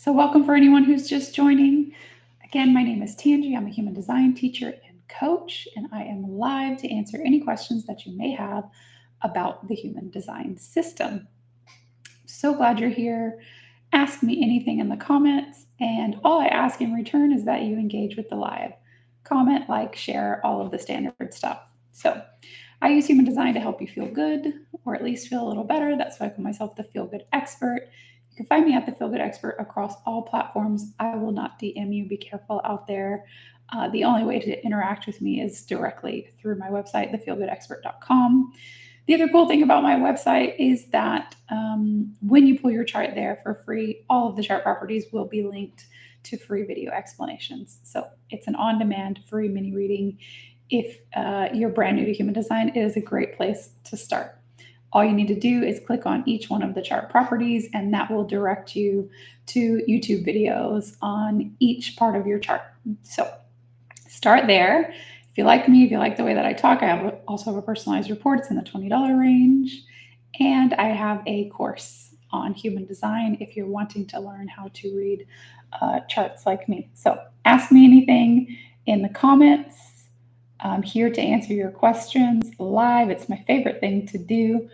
So welcome for anyone who's just joining. Again, my name is Tangi. I'm a human design teacher and coach, and I am live to answer any questions that you may have about the human design system. So glad you're here. Ask me anything in the comments, and all I ask in return is that you engage with the live. Comment, like, share, all of the standard stuff. So I use human design to help you feel good, or at least feel a little better. That's why I call myself the Feel Good Expert. You can find me at the Feel Good Expert across all platforms. I will not DM you. Be careful out there. The only way to interact with me is directly through my website, thefeelgoodexpert.com. The other cool thing about my website is that when you pull your chart there for free, all of the chart properties will be linked to free video explanations. So it's an on-demand free mini reading. If you're brand new to human design, it is a great place to start. All you need to do is click on each one of the chart properties, and that will direct you to YouTube videos on each part of your chart. So start there. If you like me, if you like the way that I talk, I also have a personalized report. It's in the $20 range. And I have a course on human design if you're wanting to learn how to read charts like me. So ask me anything in the comments. I'm here to answer your questions live. It's my favorite thing to do.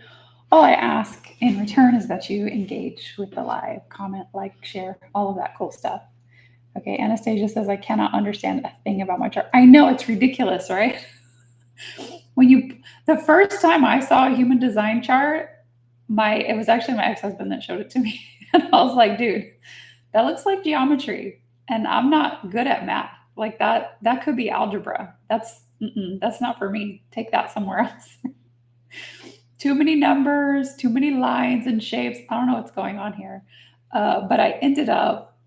All I ask in return is that you engage with the live, comment, like, share, all of that cool stuff. Okay, Anastasia says, I cannot understand a thing about my chart. I know, it's ridiculous, right? The first time I saw a human design chart, it was actually my ex-husband that showed it to me. And I was like, dude, that looks like geometry. And I'm not good at math. Like that could be algebra. That's not for me. Take that somewhere else. Too many numbers, too many lines and shapes. I don't know what's going on here. But I ended up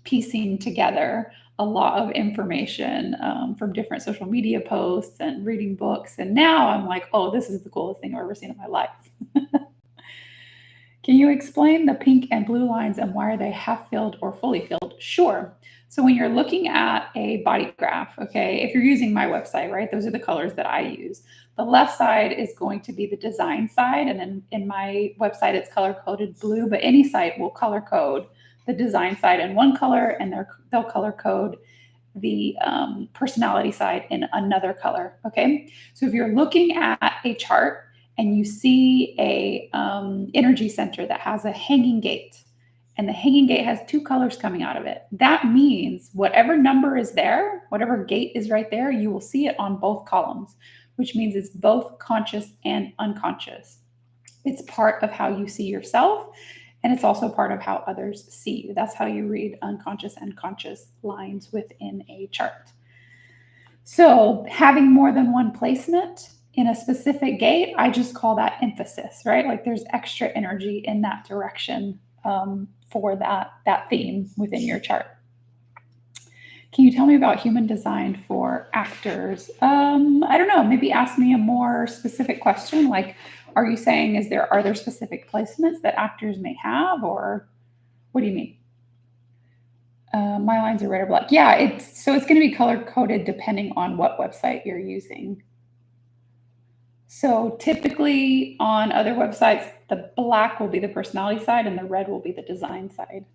piecing together a lot of information from different social media posts and reading books. And now I'm like, oh, this is the coolest thing I've ever seen in my life. Can you explain the pink and blue lines and why are they half filled or fully filled? Sure. So when you're looking at a body graph, okay, if you're using my website, right, those are the colors that I use. The left side is going to be the design side. And then in my website, it's color coded blue, but any site will color code the design side in one color, and they'll color code the personality side in another color. Okay. So if you're looking at a chart and you see a energy center that has a hanging gate, and the hanging gate has two colors coming out of it, that means whatever number is there, whatever gate is right there, you will see it on both columns, which means it's both conscious and unconscious. It's part of how you see yourself, and it's also part of how others see you. That's how you read unconscious and conscious lines within a chart. So having more than one placement in a specific gate, I just call that emphasis, right? Like there's extra energy in that direction for that theme within your chart. Can you tell me about human design for actors? I don't know. Maybe ask me a more specific question. Like, are you saying are there specific placements that actors may have, or what do you mean? My lines are red or black. Yeah, it's going to be color coded depending on what website you're using. So typically on other websites, the black will be the personality side and the red will be the design side.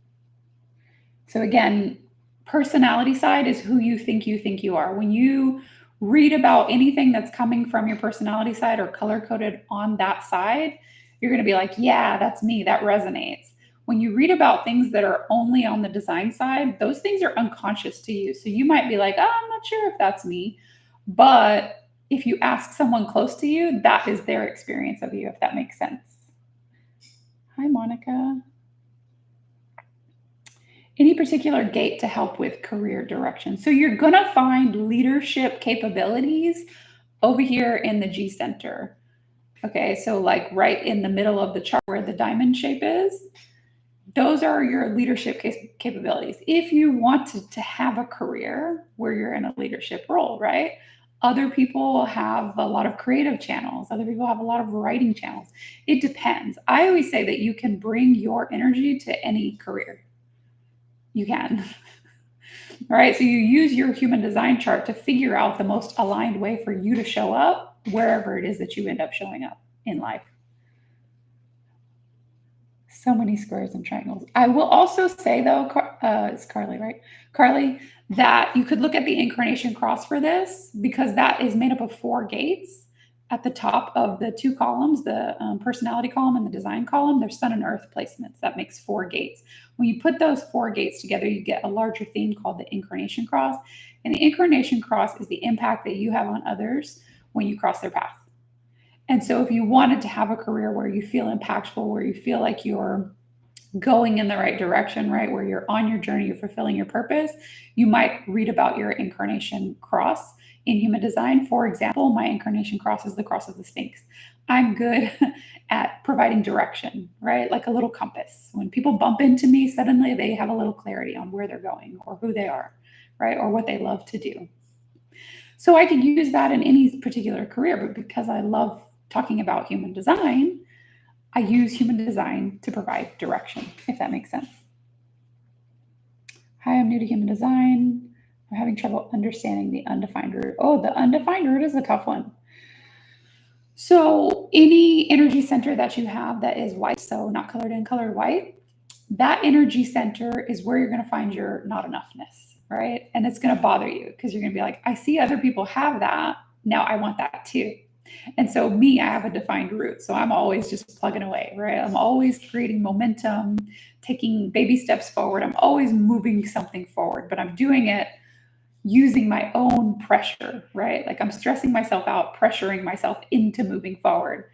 So again, personality side is who you think you are. When you read about anything that's coming from your personality side or color coded on that side, you're going to be like, yeah, that's me. That resonates. When you read about things that are only on the design side, those things are unconscious to you. So you might be like, oh, I'm not sure if that's me. But if you ask someone close to you, that is their experience of you, if that makes sense. Hi, Monica. Any particular gate to help with career direction? So you're going to find leadership capabilities over here in the G center. Okay, so like right in the middle of the chart where the diamond shape is, those are your leadership capabilities. If you wanted to have a career where you're in a leadership role, right? Other people have a lot of creative channels. Other people have a lot of writing channels. It depends. I always say that you can bring your energy to any career. You can. All right. So you use your human design chart to figure out the most aligned way for you to show up wherever it is that you end up showing up in life. So many squares and triangles. I will also say though, it's Carly, right? Carly, that you could look at the incarnation cross for this because that is made up of 4 gates. At the top of the 2 columns, the personality column and the design column, there's sun and earth placements. That makes 4 gates. When you put those 4 gates together, you get a larger theme called the incarnation cross. And the incarnation cross is the impact that you have on others when you cross their path. And so if you wanted to have a career where you feel impactful, where you feel like you're going in the right direction, right, where you're on your journey, you're fulfilling your purpose, you might read about your incarnation cross in human design. For example, my incarnation cross is the cross of the Sphinx. I'm good at providing direction, right? Like a little compass. When people bump into me, suddenly they have a little clarity on where they're going or who they are, right? Or what they love to do. So I could use that in any particular career, but because I love talking about human design, I use human design to provide direction, if that makes sense. Hi, I'm new to human design. I'm having trouble understanding the undefined root. Oh, the undefined root is a tough one. So any energy center that you have that is white, so not colored in, colored white, that energy center is where you're going to find your not enoughness, right? And it's going to bother you because you're going to be like, I see other people have that. Now I want that too. And so me, I have a defined root. So I'm always just plugging away, right? I'm always creating momentum, taking baby steps forward. I'm always moving something forward, but I'm doing it using my own pressure, right? Like I'm stressing myself out, pressuring myself into moving forward.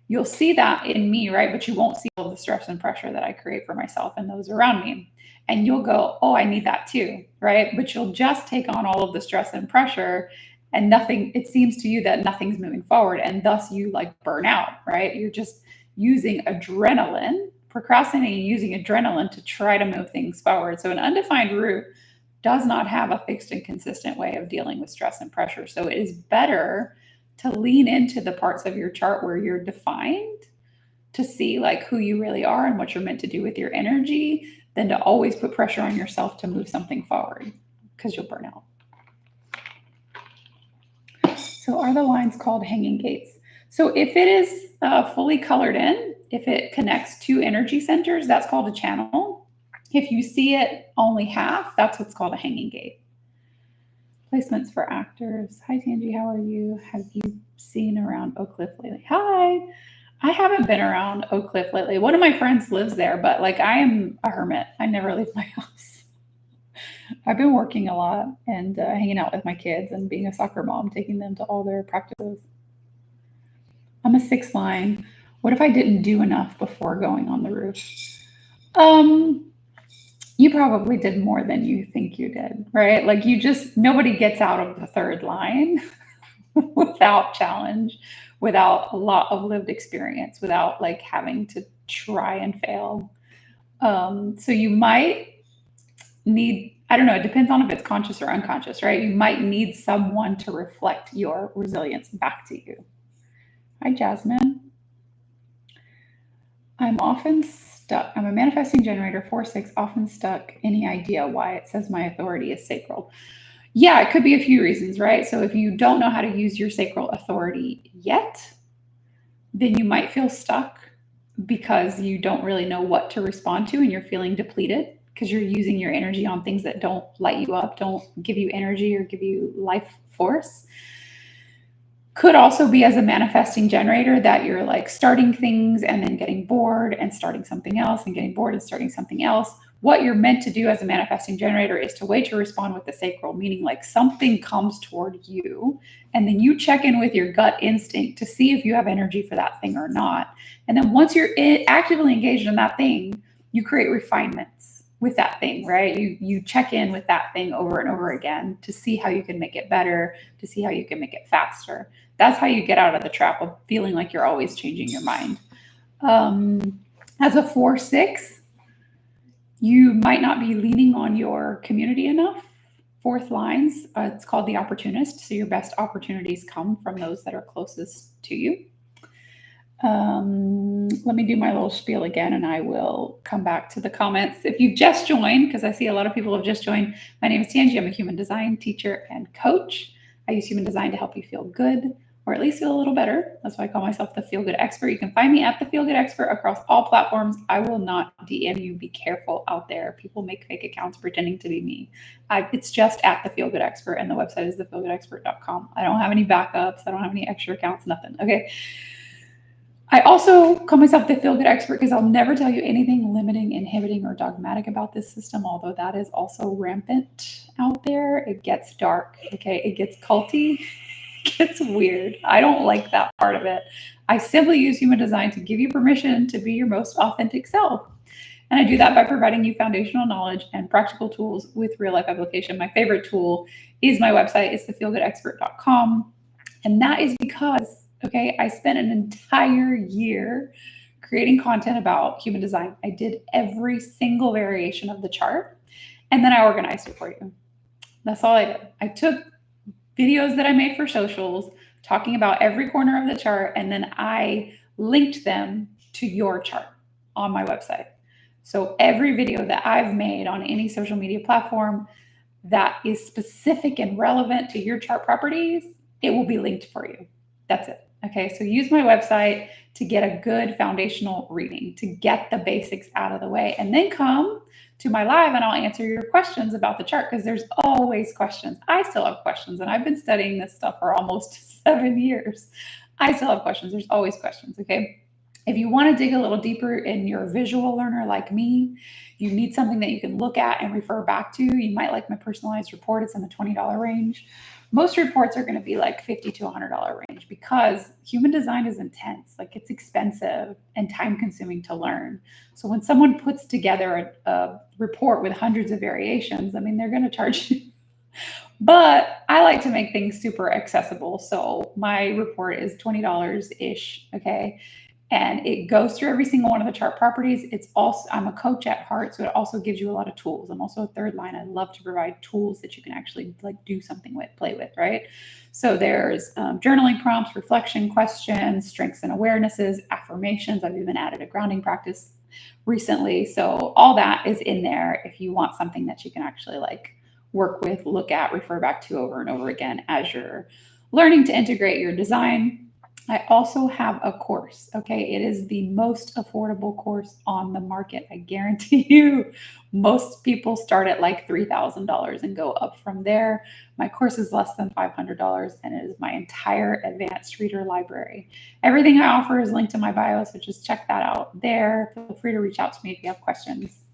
You'll see that in me, right? But you won't see all the stress and pressure that I create for myself and those around me. And you'll go, oh, I need that too, right? But you'll just take on all of the stress and pressure and nothing, it seems to you that nothing's moving forward. And thus you like burn out, right? You're just using adrenaline, procrastinating, using adrenaline to try to move things forward. So an undefined root does not have a fixed and consistent way of dealing with stress and pressure. So it is better to lean into the parts of your chart where you're defined to see like who you really are and what you're meant to do with your energy than to always put pressure on yourself to move something forward because you'll burn out. So are the lines called hanging gates? So if it is fully colored in, if it connects 2 energy centers, that's called a channel. If you see it only half, that's what's called a hanging gate. Placements for actors. Hi, Tangi, how are you? Have you seen around Oak Cliff lately? Hi. I haven't been around Oak Cliff lately. One of my friends lives there, but like I am a hermit. I never leave my house. I've been working a lot and hanging out with my kids and being a soccer mom, taking them to all their practices. I'm a 6 line. What if I didn't do enough before going on the roof? You probably did more than you think you did, right? Like nobody gets out of the 3rd line without challenge, without a lot of lived experience, without like having to try and fail. So you might need, I don't know, it depends on if it's conscious or unconscious, right? You might need someone to reflect your resilience back to you. Hi, Jasmine. I'm often stuck. I'm a manifesting generator, 4/6, often stuck. Any idea why it says my authority is sacral? Yeah, it could be a few reasons, right? So if you don't know how to use your sacral authority yet, then you might feel stuck because you don't really know what to respond to and you're feeling depleted because you're using your energy on things that don't light you up, don't give you energy or give you life force. Could also be as a manifesting generator that you're like starting things and then getting bored and starting something else and getting bored and starting something else. What you're meant to do as a manifesting generator is to wait to respond with the sacral, meaning like something comes toward you and then you check in with your gut instinct to see if you have energy for that thing or not. And then once you're actively engaged in that thing, you create refinements with that thing, right? You check in with that thing over and over again to see how you can make it better, to see how you can make it faster. That's how you get out of the trap of feeling like you're always changing your mind. As a 4/6, you might not be leaning on your community enough. 4th lines, it's called the opportunist. So your best opportunities come from those that are closest to you. Let me do my little spiel again and I will come back to the comments. If you've just joined, because I see a lot of people have just joined, my name is Tangi. I'm a human design teacher and coach. I use human design to help you feel good, or at least feel a little better. That's why I call myself the Feel Good Expert. You can find me at the Feel Good Expert across all platforms. I will not DM you. Be careful out there. People make fake accounts pretending to be me. It's just at the Feel Good Expert, and the website is thefeelgoodexpert.com. I don't have any backups. I don't have any extra accounts, nothing. Okay. I also call myself the Feel Good Expert because I'll never tell you anything limiting, inhibiting, or dogmatic about this system, although that is also rampant out there. It gets dark, okay? It gets culty, it gets weird. I don't like that part of it. I simply use human design to give you permission to be your most authentic self. And I do that by providing you foundational knowledge and practical tools with real life application. My favorite tool is my website. It's thefeelgoodexpert.com. And that is because, okay, I spent an entire year creating content about human design. I did every single variation of the chart, and then I organized it for you. That's all I did. I took videos that I made for socials talking about every corner of the chart, and then I linked them to your chart on my website. So every video that I've made on any social media platform that is specific and relevant to your chart properties, it will be linked for you. That's it. Okay, so use my website to get a good foundational reading, to get the basics out of the way, and then come to my live and I'll answer your questions about the chart, because there's always questions. I still have questions, and I've been studying this stuff for almost 7 years. I still have questions. There's always questions, okay? If you want to dig a little deeper and you're a visual learner like me, you need something that you can look at and refer back to. You might like my personalized report. It's in the $20 range. Most reports are going to be like $50 to $100 range because human design is intense. Like, it's expensive and time consuming to learn. So when someone puts together a report with hundreds of variations, I mean, they're going to charge you. But I like to make things super accessible. So my report is $20-ish, okay? And it goes through every single one of the chart properties. It's also, I'm a coach at heart, so it also gives you a lot of tools. I'm also a third line. I love to provide tools that you can actually like do something with, play with, right? So there's journaling prompts, reflection questions, strengths and awarenesses, affirmations. I've even added a grounding practice recently. So all that is in there if you want something that you can actually like work with, look at, refer back to over and over again as you're learning to integrate your design. I also have a course, okay? It is the most affordable course on the market. I guarantee you, most people start at like $3,000 and go up from there. My course is less than $500, and it is my entire advanced reader library. Everything I offer is linked in my bio, so just check that out there. Feel free to reach out to me if you have questions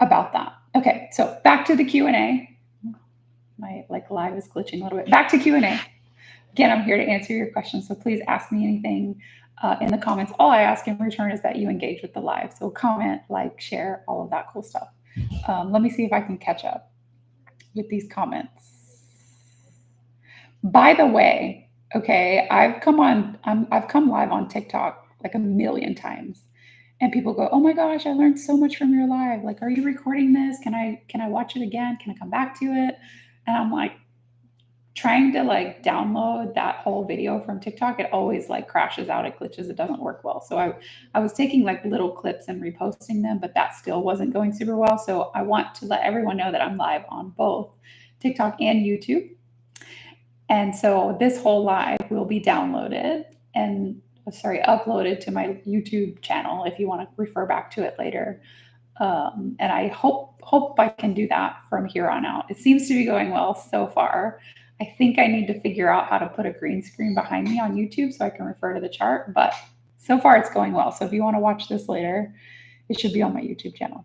about that. Okay, so back to the Q&A. My like live is glitching a little bit. Back to Q&A. Again, I'm here to answer your questions, so please ask me anything in the comments. All I ask in return is that you engage with the live. So comment, like, share, all of that cool stuff. Let me see if I can catch up with these comments. By the way, okay, I've come live on TikTok like a million times, and people go, "Oh my gosh, I learned so much from your live. Like, are you recording this? Can I watch it again? Can I come back to it?" And I'm like, trying to like download that whole video from TikTok, it always like crashes out, it glitches, it doesn't work well. So I was taking like little clips and reposting them, but that still wasn't going super well. So I want to let everyone know that I'm live on both TikTok and YouTube. And so this whole live will be downloaded and uploaded to my YouTube channel if you want to refer back to it later. And I hope I can do that from here on out. It seems to be going well so far. I think I need to figure out how to put a green screen behind me on YouTube so I can refer to the chart, but so far it's going well. So if you want to watch this later, it should be on my YouTube channel.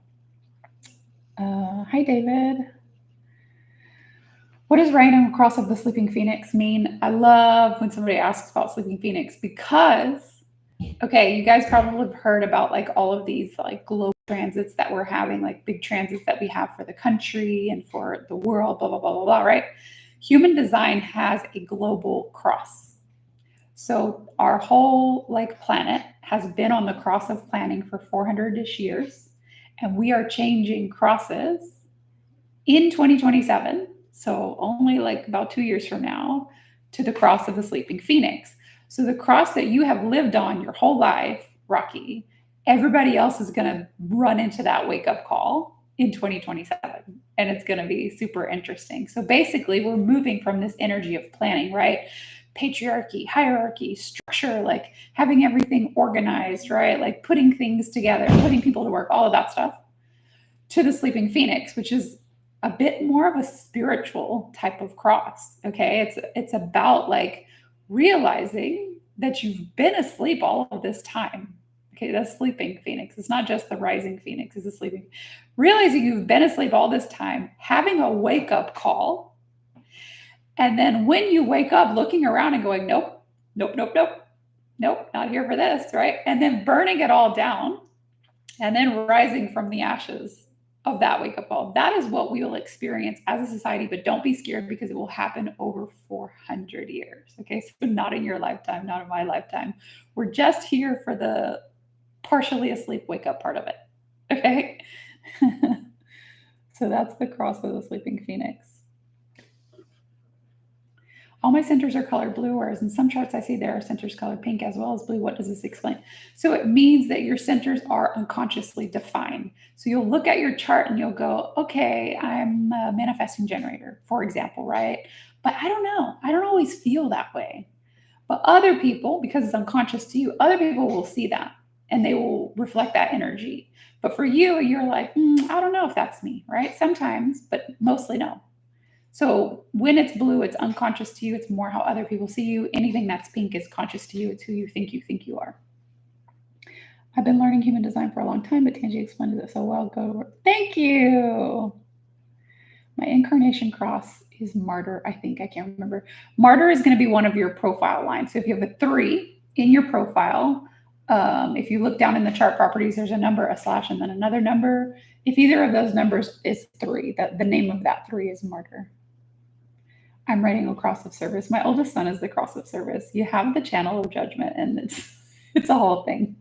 Hi, David. What does Rhino Cross of the Sleeping Phoenix mean? I love when somebody asks about Sleeping Phoenix because, okay, you guys probably have heard about like all of these like global transits that we're having, like big transits that we have for the country and for the world, blah, blah, blah, blah, blah, right? Human design has a global cross. So our whole like planet has been on the cross of planning for 400-ish years, and we are changing crosses in 2027. So only like about 2 years from now, to the cross of the Sleeping Phoenix. So the cross that you have lived on your whole life, Rocky, everybody else is going to run into that wake-up call in 2027, and it's going to be super interesting. So basically, we're moving from this energy of planning, right, patriarchy, hierarchy, structure, like having everything organized, right? Like putting things together, putting people to work, all of that stuff, to the sleeping phoenix, which is a bit more of a spiritual type of cross. Okay. It's about like realizing that you've been asleep all of this time. Okay, that's sleeping phoenix. It's not just the rising phoenix, it's a sleeping. Realizing you've been asleep all this time, having a wake up call. And then when you wake up, looking around and going, nope, nope, nope, nope, nope, not here for this, right? And then burning it all down and then rising from the ashes of that wake up call. That is what we will experience as a society, but don't be scared because it will happen over 400 years. Okay, so not in your lifetime, not in my lifetime. We're just here for the partially asleep wake up part of it. Okay, so that's the cross of the sleeping phoenix. All my centers are colored blue, whereas in some charts I see there are centers colored pink as well as blue. What does this explain? So it means that your centers are unconsciously defined. So you'll look at your chart and you'll go, okay, I'm a manifesting generator, for example, right? But I don't know. I don't always feel that way. But other people, because it's unconscious to you, other people will see that and they will reflect that energy. But for you, you're like, I don't know if that's me, right? Sometimes, but mostly no. So when it's blue, it's unconscious to you. It's more how other people see you. Anything that's pink is conscious to you. It's who you think you are. I've been learning human design for a long time, but Tangi explained it so well. Thank you. My incarnation cross is martyr, I think. I can't remember. Martyr is going to be one of your profile lines. So if you have a 3 in your profile, if you look down in the chart properties, there's a number, a slash, and then another number. If either of those numbers is 3, the name of that 3 is martyr. I'm writing a cross of service. My oldest son is the cross of service. You have the channel of judgment, and it's a whole thing.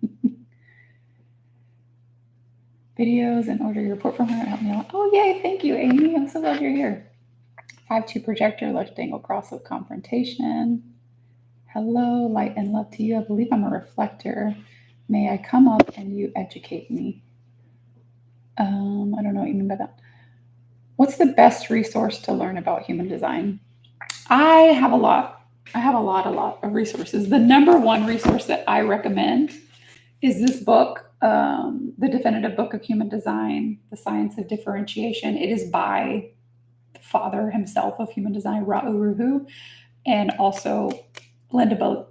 Videos and order your report from her. Help me out. Oh, yay. Thank you, Amy. I'm so glad you're here. 5-2 projector, left angle cross of confrontation. Hello, light and love to you. I believe I'm a reflector. May I come up and you educate me? I don't know what you mean by that. What's the best resource to learn about human design? I have a lot of resources. The number one resource that I recommend is this book, The Definitive Book of Human Design, The Science of Differentiation. It is by the father himself of human design, Ra Uru Hu, and also Linda Bunnell.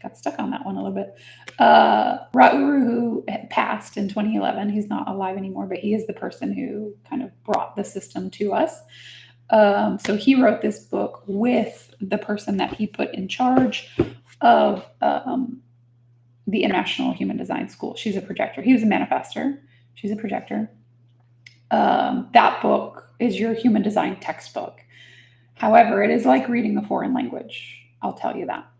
Got stuck on that one a little bit. Ra Uru Hu passed in 2011. He's not alive anymore, but he is the person who kind of brought the system to us. So he wrote this book with the person that he put in charge of the International Human Design School. She's a projector. He was a manifester. She's a projector. That book is your human design textbook. However, it is like reading a foreign language. I'll tell you that.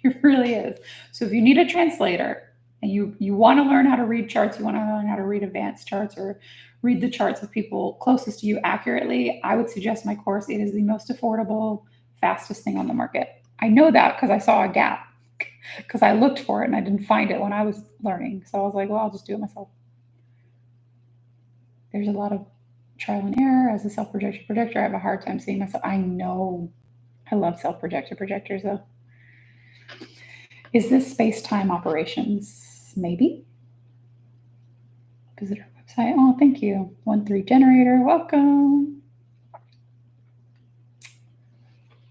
It really is. So if you need a translator and you want to learn how to read charts, you want to learn how to read advanced charts or read the charts of people closest to you accurately, I would suggest my course. It is the most affordable, fastest thing on the market. I know that because I saw a gap, because I looked for it and I didn't find it when I was learning. So I was like, well, I'll just do it myself. There's a lot of trial and error. As a self-projected projector, I have a hard time seeing myself. I know. I love self-projected projectors, though. Is this space-time operations? Maybe. Visit our website. Oh, thank you. 1-3 generator. Welcome.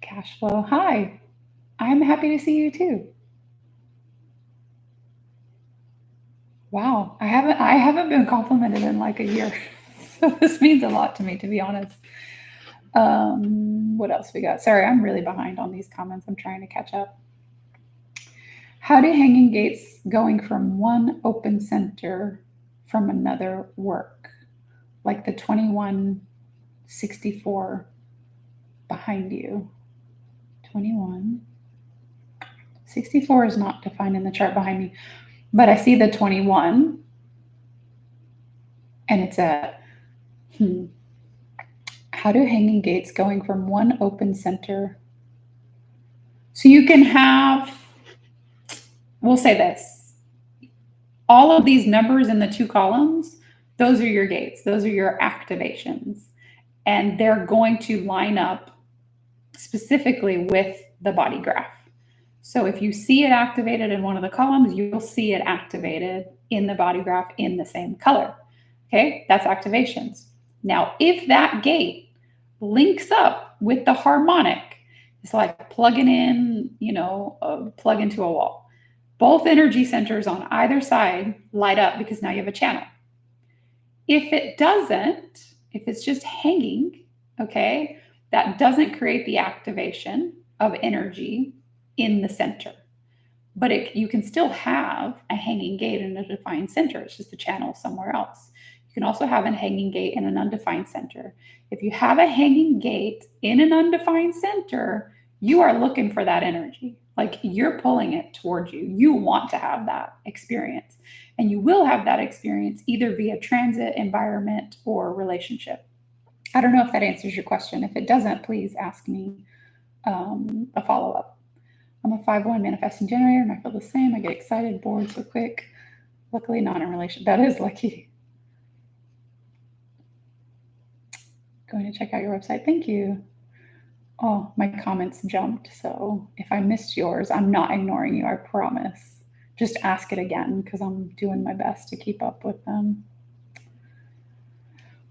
Cash flow. Hi. I'm happy to see you too. Wow. I haven't been complimented in like a year. So this means a lot to me, to be honest. What else we got? Sorry, I'm really behind on these comments. I'm trying to catch up. How do hanging gates going from one open center from another work? Like the 2164 behind you. 2164 is not defined in the chart behind me, but I see the 21 and it's a how do hanging gates going from one open center? So you can have, we'll say this, all of these numbers in the 2 columns, those are your gates. Those are your activations. and they're going to line up specifically with the body graph. So if you see it activated in one of the columns, you'll see it activated in the body graph in the same color. Okay, that's activations. Now, if that gate links up with the harmonic, it's like plugging in, a plug into a wall. Both energy centers on either side light up because now you have a channel. If it doesn't, if it's just hanging, okay, that doesn't create the activation of energy in the center. But you can still have a hanging gate in a defined center. It's just a channel somewhere else. You can also have a hanging gate in an undefined center. If you have a hanging gate in an undefined center, you are looking for that energy. Like you're pulling it towards you. You want to have that experience. And you will have that experience either via transit, environment, or relationship. I don't know if that answers your question. If it doesn't, please ask me a follow-up. I'm a 5-1 manifesting generator, and I feel the same. I get excited, bored so quick. Luckily, not in relation. That is lucky. Going to check out your website. Thank you. Oh, my comments jumped. So if I missed yours, I'm not ignoring you. I promise. Just ask it again because I'm doing my best to keep up with them.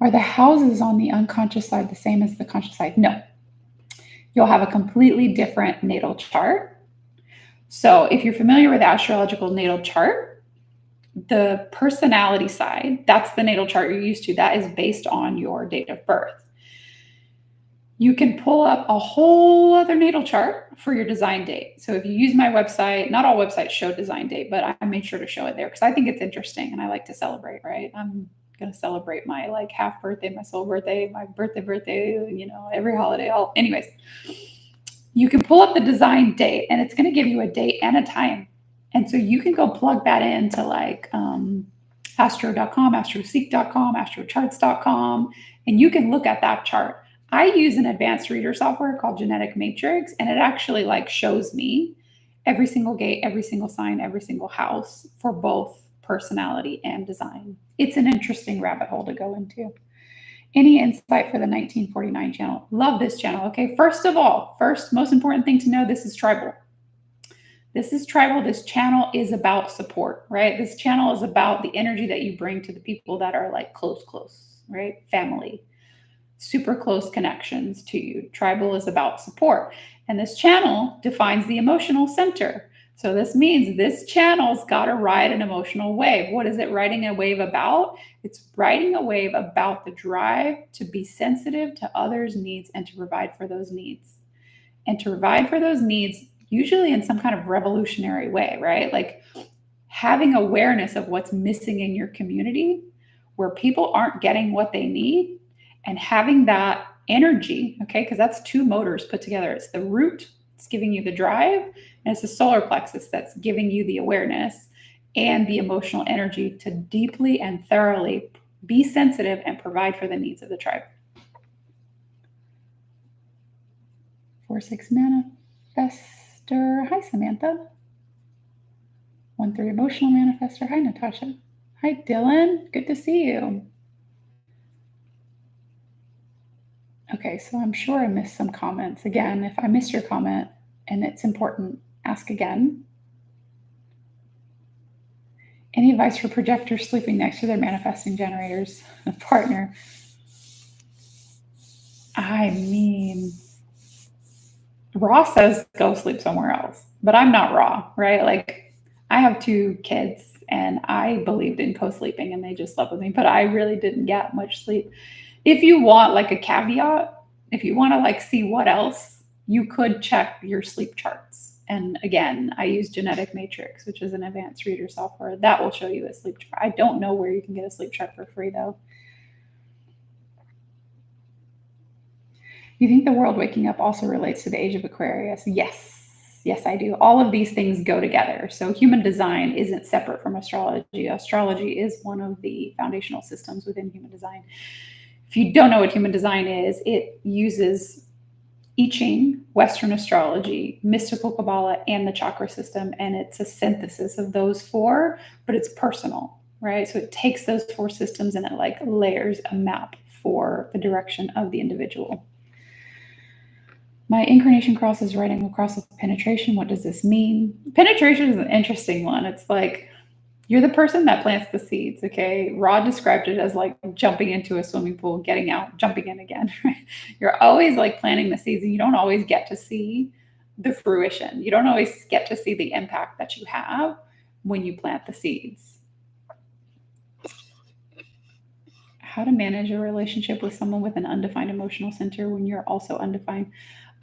Are the houses on the unconscious side the same as the conscious side? No. You'll have a completely different natal chart. So if you're familiar with the astrological natal chart, the personality side, that's the natal chart you're used to. That is based on your date of birth. You can pull up a whole other natal chart for your design date. So if you use my website, not all websites show design date, but I made sure to show it there because I think it's interesting and I like to celebrate, right? I'm going to celebrate my half birthday, my soul birthday, my birthday, every holiday. Anyways, you can pull up the design date and it's going to give you a date and a time. And so you can go plug that into astro.com, astroseek.com, astrocharts.com, and you can look at that chart. I use an advanced reader software called Genetic Matrix, and it actually shows me every single gate, every single sign, every single house for both personality and design. It's an interesting rabbit hole to go into. Any insight for the 1949 channel? Love this channel. Okay, first most important thing to know, this is tribal. This is tribal. This channel is about support, right? This channel is about the energy that you bring to the people that are close, right? Family, super close connections to you. Tribal is about support. And this channel defines the emotional center. So this means this channel's got to ride an emotional wave. What is it riding a wave about? It's riding a wave about the drive to be sensitive to others' needs and to provide for those needs. And to provide for those needs, usually in some kind of revolutionary way, right? Having awareness of what's missing in your community where people aren't getting what they need, and having that energy, okay, because that's two motors put together. It's the root, it's giving you the drive, and it's the solar plexus that's giving you the awareness and the emotional energy to deeply and thoroughly be sensitive and provide for the needs of the tribe. 4-6 manifester. Hi, Samantha. 1-3 emotional manifester. Hi, Natasha. Hi, Dylan. Good to see you. Okay, so I'm sure I missed some comments. Again, if I missed your comment and it's important, ask again. Any advice for projectors sleeping next to their manifesting generators partner? I mean, Ra says go sleep somewhere else, but I'm not Ra, right? I have 2 kids and I believed in co-sleeping and they just slept with me, but I really didn't get much sleep. If you want a caveat, if you want to see what else, you could check your sleep charts. And again, I use Genetic Matrix, which is an advanced reader software that will show you a sleep chart. I don't know where you can get a sleep chart for free though. You think the world waking up also relates to the age of Aquarius? Yes, I do. All of these things go together. So human design isn't separate from astrology. Astrology is one of the foundational systems within human design. If you don't know what human design is, it uses I Ching, Western astrology, mystical Kabbalah, and the chakra system. And it's a synthesis of those 4, but it's personal, right? So it takes those 4 systems and it layers a map for the direction of the individual. My incarnation cross is writing across with penetration. What does this mean? Penetration is an interesting one. It's like you're the person that plants the seeds, okay? Rod described it as like jumping into a swimming pool, getting out, jumping in again, right? You're always like planting the seeds and you don't always get to see the fruition. You don't always get to see the impact that you have when you plant the seeds. How to manage a relationship with someone with an undefined emotional center when you're also undefined.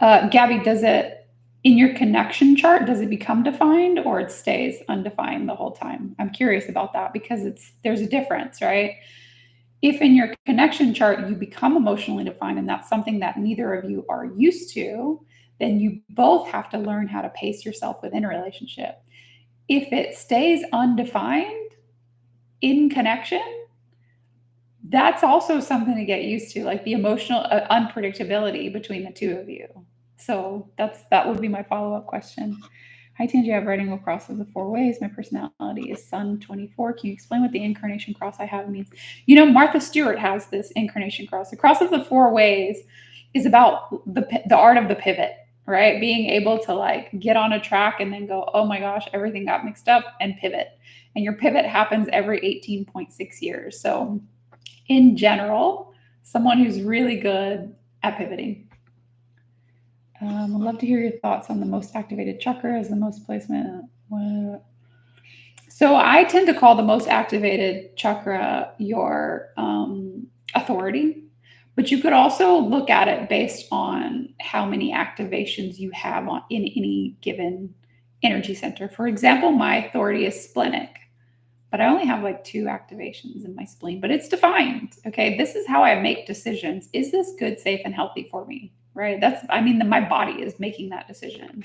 Gabby, does it, in your connection chart, does it become defined or it stays undefined the whole time? I'm curious about that because there's a difference, right? If in your connection chart you become emotionally defined and that's something that neither of you are used to, then you both have to learn how to pace yourself within a relationship. If it stays undefined in connection, that's also something to get used to, like the emotional unpredictability between the two of you. So that would be my follow-up question. Hi, Tangi, I have writing across of the 4 ways. My personality is Sun 24. Can you explain what the incarnation cross I have means? You know, Martha Stewart has this incarnation cross. The cross of the 4 ways is about the art of the pivot, right? Being able to like get on a track and then go, oh my gosh, everything got mixed up, and pivot. And your pivot happens every 18.6 years. So in general, someone who's really good at pivoting. I'd love to hear your thoughts on the most activated chakra as the most placement. So I tend to call the most activated chakra your authority, but you could also look at it based on how many activations you have in any given energy center. For example, my authority is splenic, but I only have like 2 activations in my spleen, but it's defined. Okay, this is how I make decisions. Is this good, safe, and healthy for me? Right? My body is making that decision.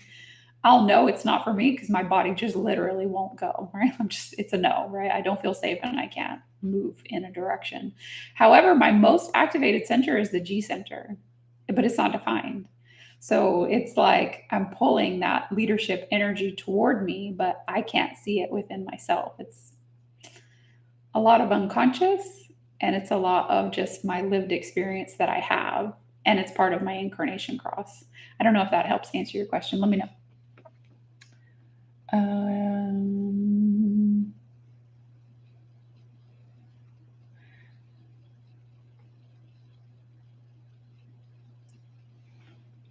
I'll know it's not for me because my body just literally won't go, right? It's a no, right? I don't feel safe and I can't move in a direction. However, my most activated center is the G center, but it's not defined. So it's like I'm pulling that leadership energy toward me, but I can't see it within myself. It's a lot of unconscious, and it's a lot of just my lived experience that I have, and it's part of my incarnation cross. I don't know if that helps answer your question. Let me know.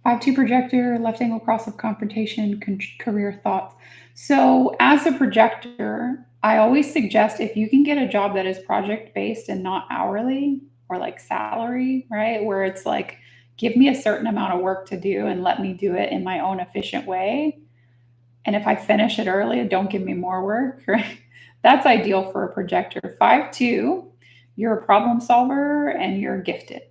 5-2 projector, left angle cross of confrontation, career thoughts. So as a projector, I always suggest if you can get a job that is project based and not hourly or like salary, right? Where it's like, give me a certain amount of work to do and let me do it in my own efficient way. And if I finish it early, don't give me more work, right? That's ideal for a projector. 5-2, you're a problem solver and you're gifted.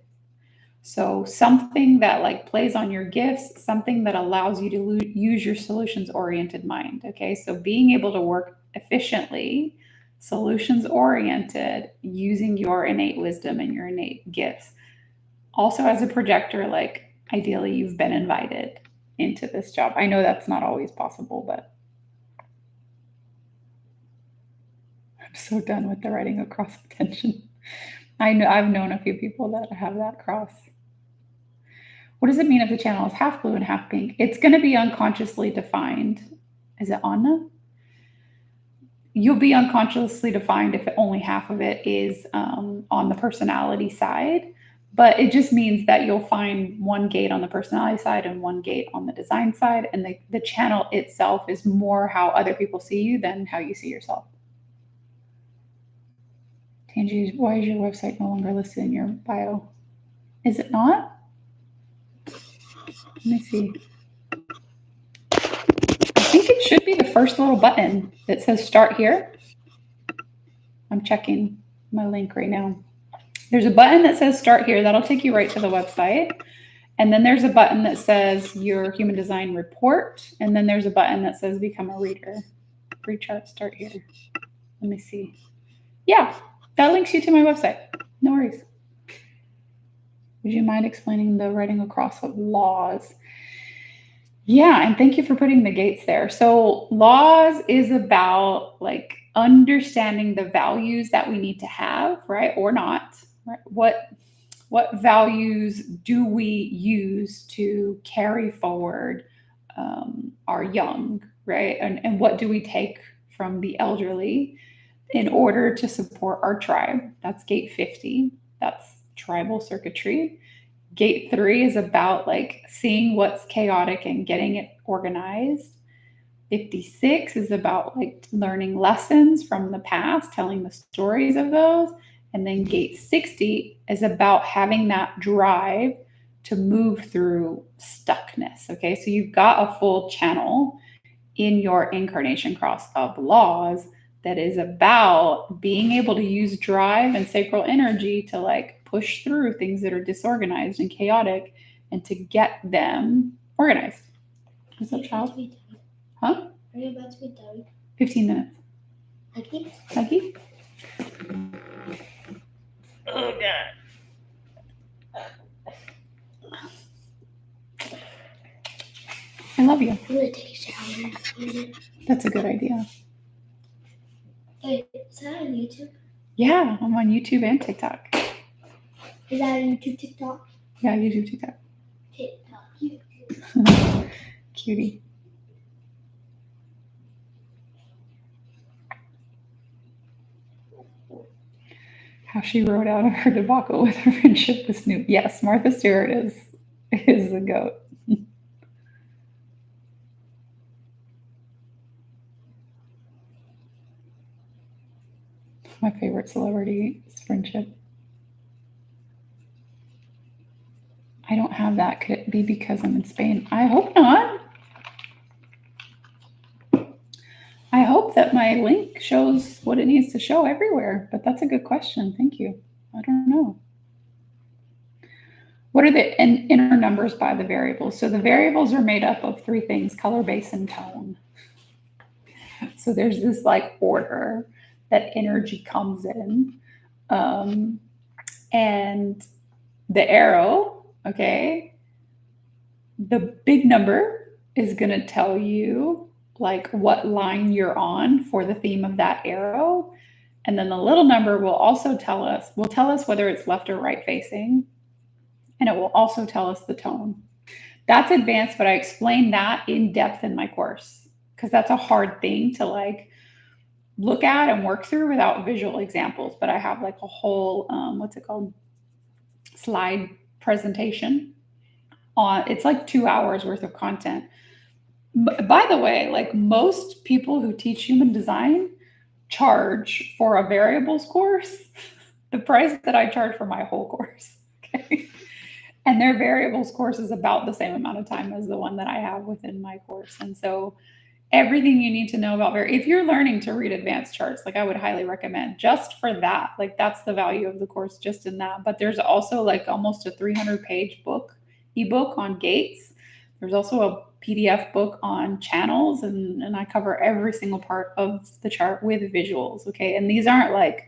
So something that like plays on your gifts, something that allows you to use your solutions oriented mind. Okay. So being able to work efficiently, solutions oriented, using your innate wisdom and your innate gifts. Also, as a projector, like ideally you've been invited into this job. I know that's not always possible, but I'm so done with the writing across attention. I know I've known a few people that have that cross. What does it mean if the channel is half blue and half pink? It's going to be unconsciously defined. Is it Anna? You'll be unconsciously defined if only half of it is on the personality side. But it just means that you'll find one gate on the personality side and one gate on the design side. And the channel itself is more how other people see you than how you see yourself. Tangi, why is your website no longer listed in your bio? Is it not? Let me see. I think it should be the first little button that says start here. I'm checking my link right now. There's a button that says start here. That'll take you right to the website. And then there's a button that says your human design report. And then there's a button that says become a reader. Free chart, start here. Let me see. Yeah, that links you to my website. No worries. Would you mind explaining the writing across of laws? Yeah, and thank you for putting the gates there. So laws is about like understanding the values that we need to have, right? Or not, right? What What values do we use to carry forward our young, right? And what do we take from the elderly in order to support our tribe? That's gate 50. That's tribal circuitry. Gate 3 is about like seeing what's chaotic and getting it organized. 56 is about like learning lessons from the past, telling the stories of those. And then gate 60 is about having that drive to move through stuckness. Okay, so you've got a full channel in your incarnation cross of laws that is about being able to use drive and sacral energy to like push through things that are disorganized and chaotic and to get them organized. What's up, child? Huh? Are you about to be done? 15 minutes. Lucky? Lucky? Oh, God. I love you. I'm going to take a shower in a minute. That's a good idea. Wait, is that on YouTube? Yeah, I'm on YouTube and TikTok. Is that on YouTube, TikTok? Yeah, YouTube, TikTok. TikTok, YouTube. Cutie. How she wrote out of her debacle with her friendship with Snoop. Yes, Martha Stewart is the goat. My favorite celebrity is friendship. I don't have that. Could it be because I'm in Spain? I hope not. I hope that my link shows what it needs to show everywhere, but that's a good question. Thank you. I don't know. What are the inner numbers by the variables? So the variables are made up of three things: color, base, and tone. So there's this like order that energy comes in. And the arrow, okay, the big number is going to tell you like what line you're on for the theme of that arrow. And then the little number will also tell us whether it's left or right facing. And it will also tell us the tone. That's advanced, but I explain that in depth in my course because that's a hard thing to like look at and work through without visual examples. But I have like a whole, what's it called? Slide presentation on, it's like 2 hours worth of content. By the way, like most people who teach human design charge for a variables course the price that I charge for my whole course. Okay. And their variables course is about the same amount of time as the one that I have within my course. And so everything you need to know about if you're learning to read advanced charts, like I would highly recommend just for that. Like that's the value of the course just in that. But there's also like almost a 300-page ebook on gates. There's also a PDF book on channels, and I cover every single part of the chart with visuals. Okay. And these aren't like,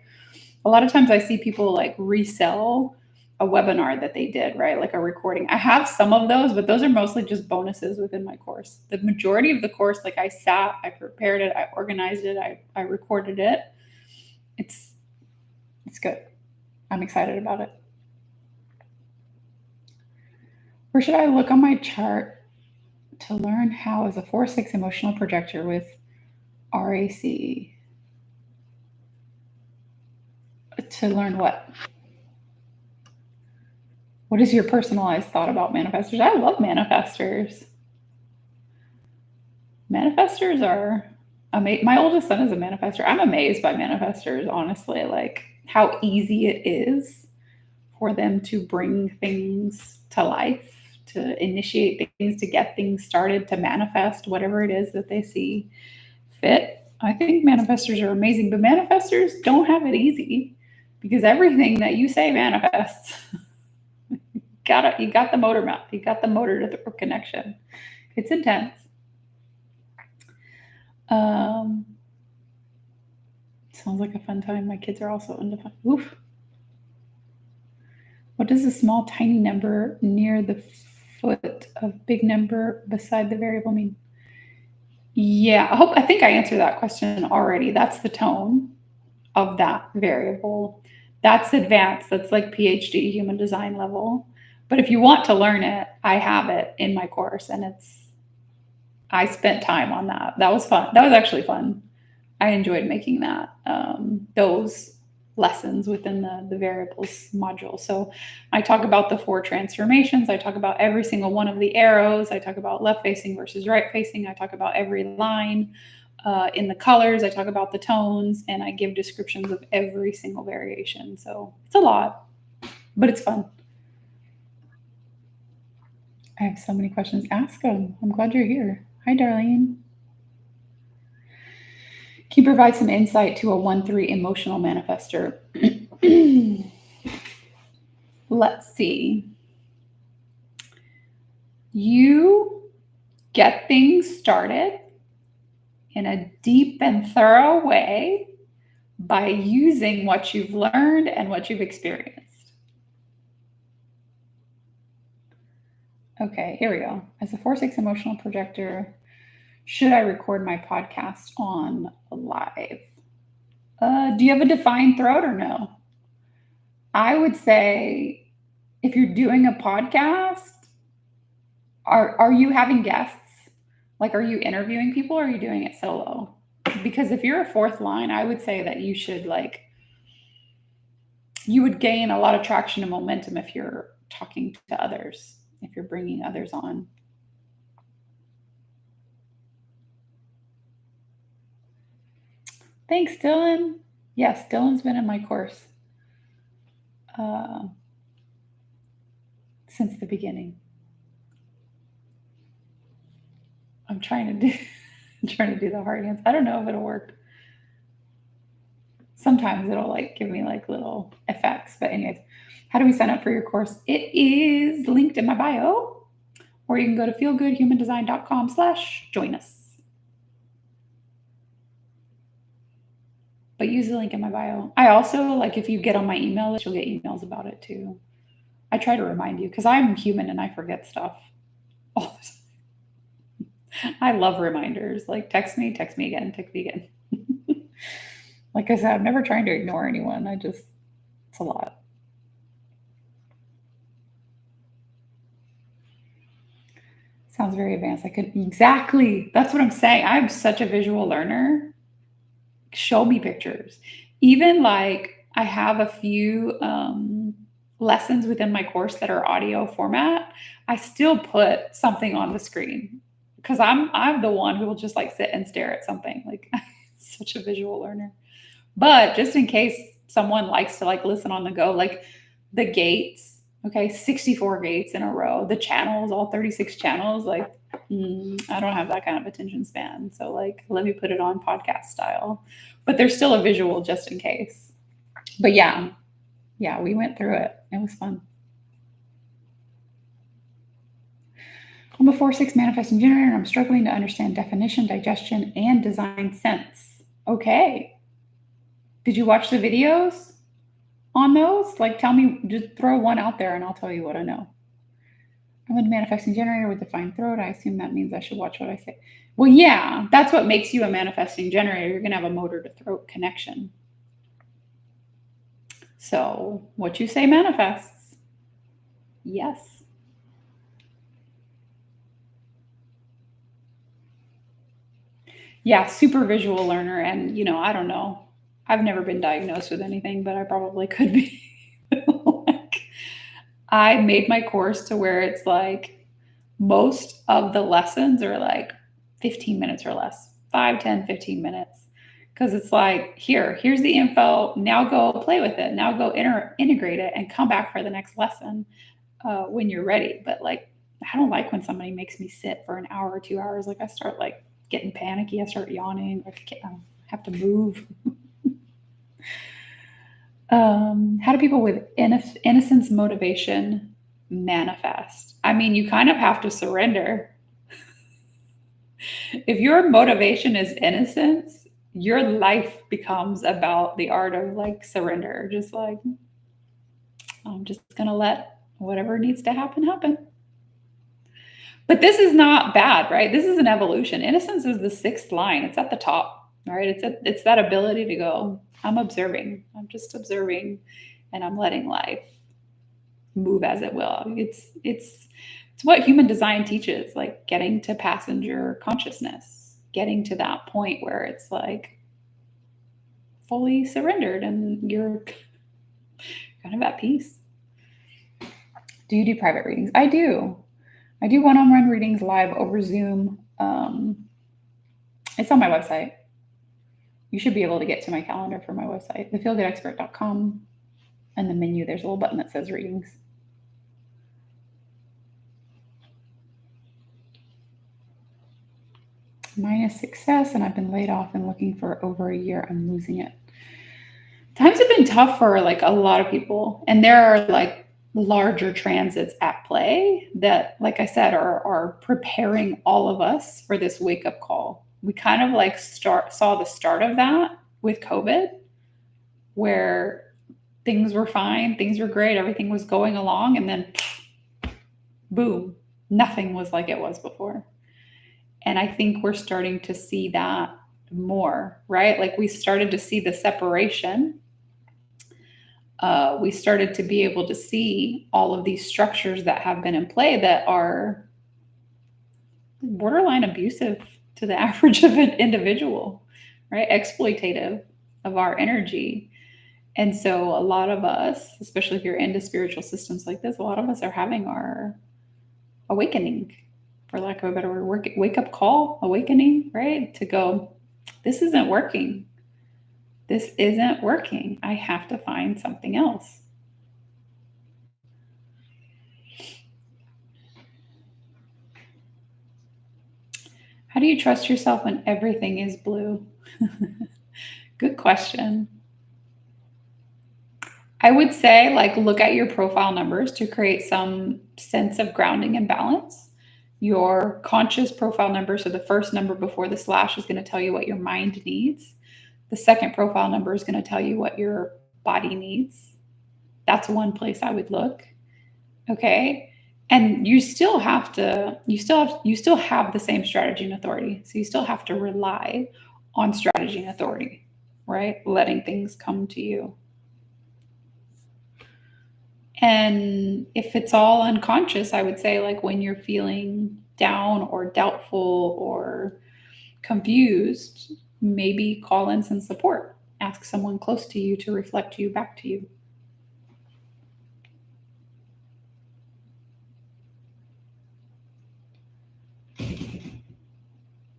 a lot of times I see people like resell a webinar that they did, right? Like a recording. I have some of those, but those are mostly just bonuses within my course. The majority of the course, like I sat, I prepared it, I organized it, I recorded it. It's good. I'm excited about it. Where should I look on my chart to learn how as a 4-6 emotional projector with RAC? To learn what? What is your personalized thought about manifestors? I love manifestors. Manifestors are amazing. My oldest son is a manifester. I'm amazed by manifestors, honestly, like how easy it is for them to bring things to life, to initiate things, to get things started, to manifest whatever it is that they see fit. I think manifestors are amazing, but manifestors don't have it easy because everything that you say manifests. You got the motor mouth. You got the motor to the connection. It's intense. Sounds like a fun time. My kids are also into fun. Oof. What does a small, tiny number near the foot of big number beside the variable mean? Yeah, I think I answered that question already. That's the tone of that variable. That's advanced. That's like PhD human design level. But if you want to learn it, I have it in my course, and I spent time on that. That was fun. That was actually fun. I enjoyed making that, those lessons within the variables module. So I talk about the 4 transformations. I talk about every single one of the arrows. I talk about left facing versus right facing. I talk about every line in the colors. I talk about the tones, and I give descriptions of every single variation. So it's a lot, but it's fun. I have so many questions. Ask them. I'm glad you're here. Hi, Darlene. Can you provide some insight to a 1-3 emotional manifester? Let's see. You get things started in a deep and thorough way by using what you've learned and what you've experienced. Okay, here we go. As a 4-6 emotional projector, should I record my podcast on live? Do you have a defined throat or no? I would say if you're doing a podcast, are you having guests? Like, are you interviewing people, or are you doing it solo? Because if you're a 4th line, I would say that you should you would gain a lot of traction and momentum if you're talking to others, if you're bringing others on. Thanks, Dylan. Yes, Dylan's been in my course since the beginning. I'm trying to do the heart hands. I don't know if it'll work. Sometimes it'll give me little effects. But anyways, how do we sign up for your course? It is linked in my bio, or you can go to feelgoodhumandesign.com/join us. But use the link in my bio. I also, if you get on my email list, you'll get emails about it too. I try to remind you because I'm human and I forget stuff all the time. I love reminders. Text me again. Like I said, I'm never trying to ignore anyone. It's a lot. Sounds very advanced. Exactly. That's what I'm saying. I'm such a visual learner. Show me pictures. Even I have a few lessons within my course that are audio format. I still put something on the screen because I'm the one who will just sit and stare at something. Such a visual learner. But just in case someone likes to listen on the go, the gates, okay, 64 gates in a row, the channels, all 36 channels, I don't have that kind of attention span. So let me put it on podcast style, but there's still a visual just in case. But yeah, we went through it. It was fun. I'm a 4-6 manifesting generator, and I'm struggling to understand definition, digestion, and design sense. Okay. Did you watch the videos on those? Tell me, just throw one out there and I'll tell you what I know. I'm a manifesting generator with defined throat. I assume that means I should watch what I say. Well, yeah, that's what makes you a manifesting generator. You're going to have a motor to throat connection. So what you say manifests. Yes. Yeah, super visual learner. And, I don't know. I've never been diagnosed with anything, but I probably could be. I made my course to where it's most of the lessons are 15 minutes or less, 5, 10, 15 minutes. Because it's here's the info. Now go play with it. Now go integrate it and come back for the next lesson when you're ready. But I don't like when somebody makes me sit for an hour or 2 hours. I start getting panicky. I start yawning. I have to move. How do people with innocence motivation manifest? I mean, you kind of have to surrender. If your motivation is innocence, your life becomes about the art of surrender. Just I'm just going to let whatever needs to happen. But this is not bad, right? This is an evolution. Innocence is the 6th line. It's at the top, right? It's that ability to go, I'm observing. I'm just observing. and I'm letting life move as it will. It's what human design teaches, like getting to passenger consciousness, getting to that point where it's like fully surrendered and you're kind of at peace. Do you do private readings? I do. I do one-on-one readings live over Zoom. It's on my website. You should be able to get to my calendar from my website, thefeelgoodexpert.com. And the menu, there's a little button that says readings. Mine is success, and I've been laid off and looking for over a year. I'm losing it. Times have been tough for like a lot of people, and there are like larger transits at play that, like I said, are preparing all of us for this wake-up call. We kind of like saw the start of that with COVID, where things were fine, things were great, everything was going along, and then boom, nothing was like it was before. And I think we're starting to see that more, right? Like we started to see the separation. We started to be able to see all of these structures that have been in play that are borderline abusive to the average of an individual, right? Exploitative of our energy. And so a lot of us, especially if you're into spiritual systems like this, a lot of us are having our awakening, for lack of a better word, wake up call, awakening, right? To go, this isn't working. This isn't working. I have to find something else. How do you trust yourself when everything is blue? Good question. I would say, like, look at your profile numbers to create some sense of grounding and balance. Your conscious profile number, so the first number before the slash, is going to tell you what your mind needs. The second profile number is going to tell you what your body needs. That's one place I would look. Okay. And you still have the same strategy and authority. So you still have to rely on strategy and authority, right? Letting things come to you. And if it's all unconscious, I would say, like, when you're feeling down or doubtful or confused, maybe call in some support. Ask someone close to you to reflect you back to you.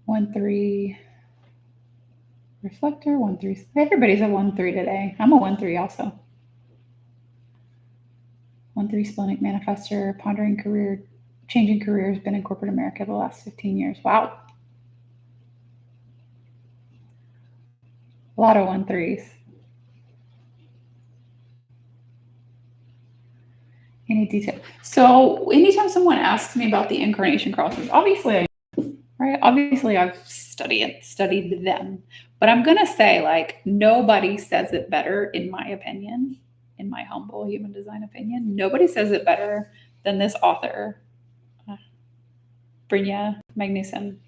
One, 3 reflector, 1, 3. Everybody's a 1, 3 today. I'm a 1, 3 also. 1, 3 splenic manifestor, pondering career, changing careers, been in corporate America the last 15 years. Wow. A lot of 1, 3s. Any detail? So anytime someone asks me about the incarnation crosses, obviously I've studied them, but I'm going to say, like, nobody says it better, in my opinion, in my humble human design opinion. Nobody says it better than this author, Brynja Magnusson.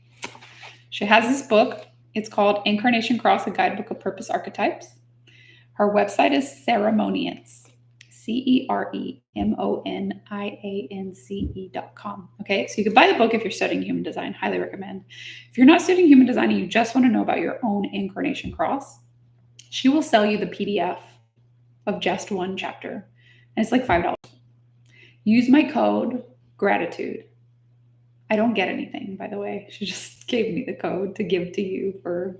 She has this book. It's called Incarnation Cross, a Guidebook of Purpose Archetypes. Her website is Ceremoniance, CEREMONIANCE.com. Okay, so you can buy the book if you're studying human design. Highly recommend. If you're not studying human design and you just want to know about your own incarnation cross, she will sell you the PDF of just one chapter, and it's like $5. Use my code gratitude. I don't get anything, by the way. She just gave me the code to give to you for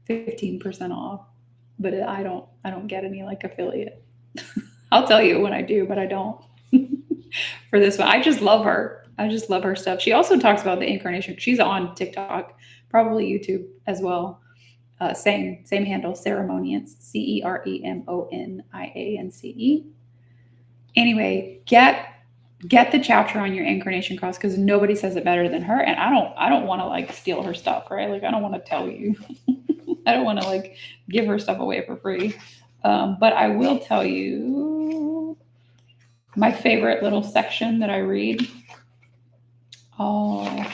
15% off, but I don't get any like affiliate. I'll tell you when I do, but I don't. For this one, I just love her. I just love her stuff. She also talks about the incarnation. She's on TikTok, probably YouTube as well. Same handle, Ceremoniance, CEREMONIANCE. Anyway, get the chapter on your incarnation cross, because nobody says it better than her. And I don't want to like steal her stuff, right? Like, I don't want to tell you. I don't want to like give her stuff away for free. But I will tell you my favorite little section that I read. Oh,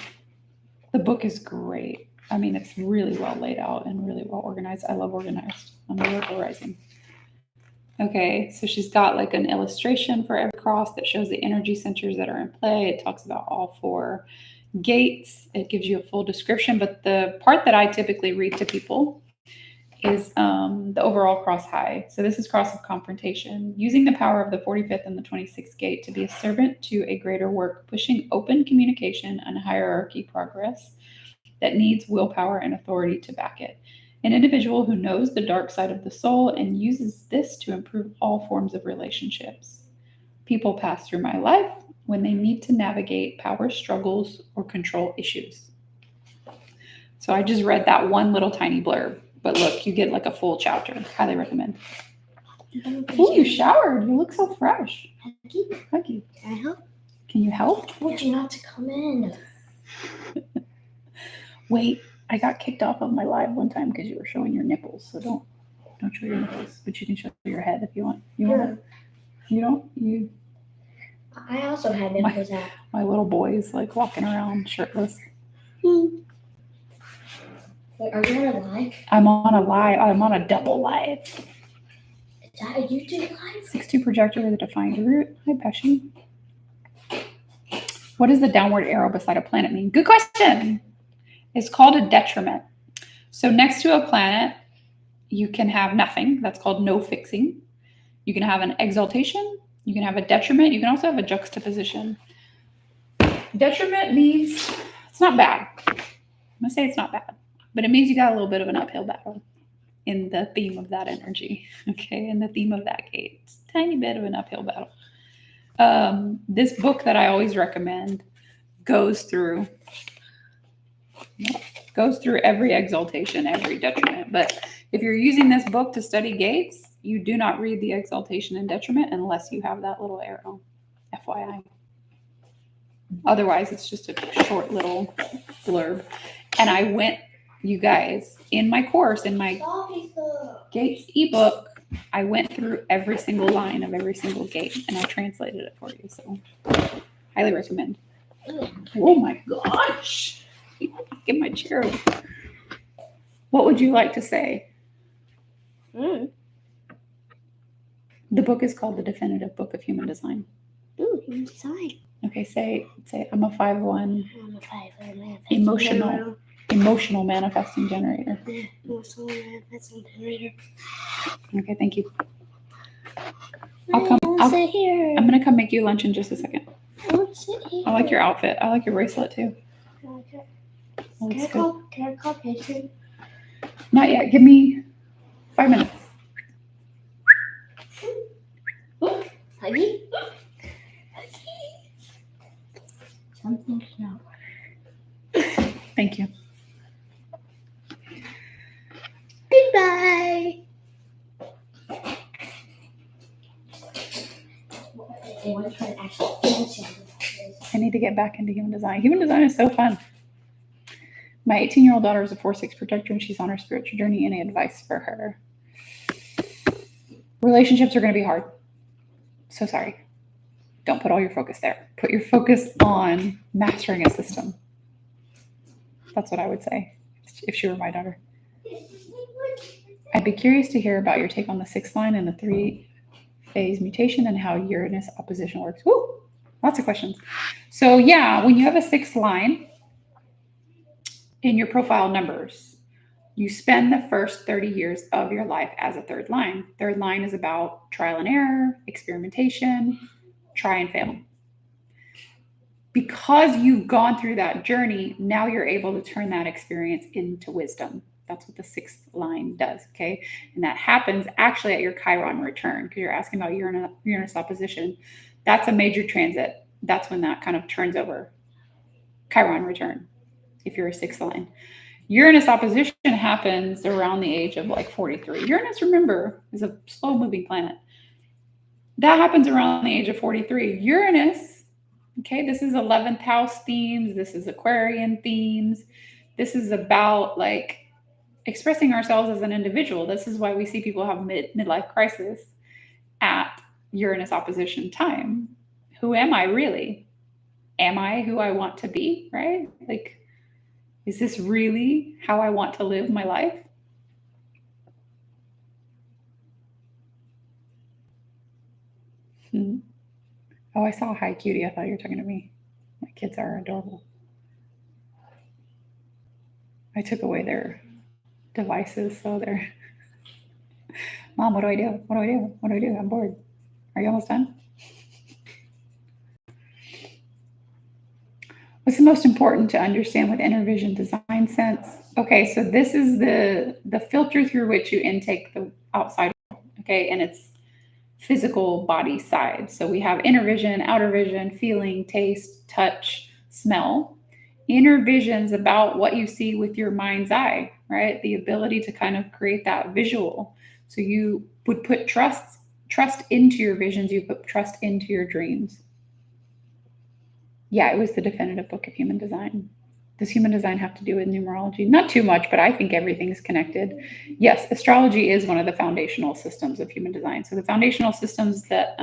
the book is great. I mean, it's really well laid out and really well organized. I love organized. I'm a Virgo rising. Okay, so she's got like an illustration for every cross that shows the energy centers that are in play. It talks about all 4 gates. It gives you a full description, but the part that I typically read to people is the overall cross high. So this is cross of confrontation, using the power of the 45th and the 26th gate to be a servant to a greater work, pushing open communication and hierarchy progress that needs willpower and authority to back it. An individual who knows the dark side of the soul and uses this to improve all forms of relationships. People pass through my life when they need to navigate power struggles or control issues. So I just read that one little tiny blurb, but look, you get like a full chapter. Highly recommend. Oh, you showered. You look so fresh. Huggy. Can I help? Can you help? I told you not to come in. Wait, I got kicked off of my live one time because you were showing your nipples. So don't show your nipples, but you can show your head if you want. You want? You don't? You? I also had nipples out. My little boy's like walking around shirtless. Wait, are you on a live? I'm on a live. I'm on a double live. Is that a YouTube live? 6-2 projector with a defined root. Hi, Pesci. What does the downward arrow beside a planet mean? Good question. It's called a detriment. So next to a planet, you can have nothing. That's called no fixing. You can have an exaltation. You can have a detriment. You can also have a juxtaposition. Detriment means it's not bad. I'm going to say it's not bad, but it means you got a little bit of an uphill battle in the theme of that energy. Okay, in the theme of that gate. It's a tiny bit of an uphill battle. This book that I always recommend goes through every exaltation, every detriment. But if you're using this book to study gates, you do not read the exaltation and detriment unless you have that little arrow, FYI. Otherwise, it's just a short little blurb. And I went, you guys, in my course, in my Gates ebook, I went through every single line of every single gate and I translated it for you. So highly recommend. Oh my gosh. Get my chair. What would you like to say? The book is called The Definitive Book of Human Design. Ooh, human design. Okay, say I'm a 5-1 I'm a 5-1 emotional manifesting generator. Emotional manifesting generator. Okay, thank you. I'll sit here. I'm gonna come make you lunch in just a second. I'll sit here. I like your outfit. I like your bracelet too. Can I call Patron? Not yet. Give me 5 minutes. Huggy? Something's not working. Thank you. Goodbye. I need to get back into human design. Human design is so fun. My 18-year-old daughter is a 4-6 projector and she's on her spiritual journey. Any advice for her? Relationships are going to be hard. So sorry. Don't put all your focus there. Put your focus on mastering a system. That's what I would say if she were my daughter. I'd be curious to hear about your take on the 6th line and the 3-phase mutation and how Uranus opposition works. Woo! Lots of questions. So yeah, when you have a 6th line in your profile numbers, you spend the first 30 years of your life as a 3rd line. 3rd line is about trial and error, experimentation, try and fail. Because you've gone through that journey, now you're able to turn that experience into wisdom. That's what the 6th line does, okay? And that happens actually at your Chiron return, because you're asking about Uranus opposition. That's a major transit. That's when that kind of turns over. Chiron return, if you're a 6th line. Uranus opposition happens around the age of like 43. Uranus, remember, is a slow-moving planet. That happens around the age of 43. Uranus, okay, this is 11th house themes. This is Aquarian themes. This is about like expressing ourselves as an individual. This is why we see people have midlife crisis at Uranus opposition time. Who am I really? Am I who I want to be, right? Like, is this really how I want to live my life? Oh, I saw Hi Cutie. I thought you were talking to me. My kids are adorable. I took away their devices, so they're, Mom, what do I do? What do I do? What do I do? I'm bored. Are you almost done? What's the most important to understand with InterVision Design Sense? Okay, so this is the filter through which you intake the outside world, okay, and it's physical body side. So we have inner vision, outer vision, feeling, taste, touch, smell. Inner vision's about what you see with your mind's eye, right? The ability to kind of create that visual. So you would put trust into your visions, you put trust into your dreams. Yeah, it was the definitive book of human design. Does human design have to do with numerology? Not too much, but I think everything's connected. Yes, astrology is one of the foundational systems of human design. So the foundational systems that